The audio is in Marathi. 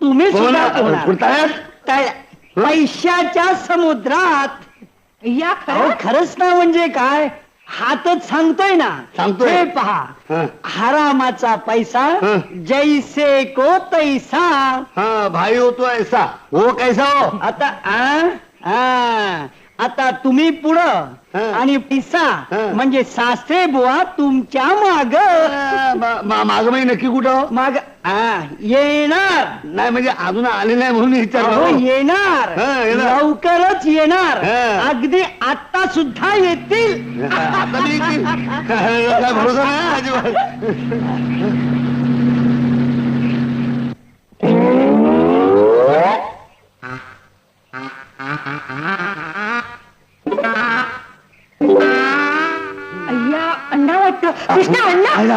तुम्ही सुद्धा पोहणार. पैशाच्या समुद्रात. या अहो खरंच ना, म्हणजे काय हातच सांगतोय ना. सांगतोय. हे पहा, हरामाचा पैसा जैसे को तैसा. हाँ भाई हो तो ऐसा हो कैसा हो. आता तुम्ही पुढं आणि पैसा म्हणजे सासरे बुवा तुमच्या माग. माग म्हणजे नक्की कुठं माग येणार नाही, म्हणजे अजून आले नाही म्हणून विचारलं. येणार, लवकरच येणार. अगदी आता सुद्धा येतील. आता मी काय भरोसा नाही अजिबात. अय्या अण्णा वाटतं. कृष्णा अण्णा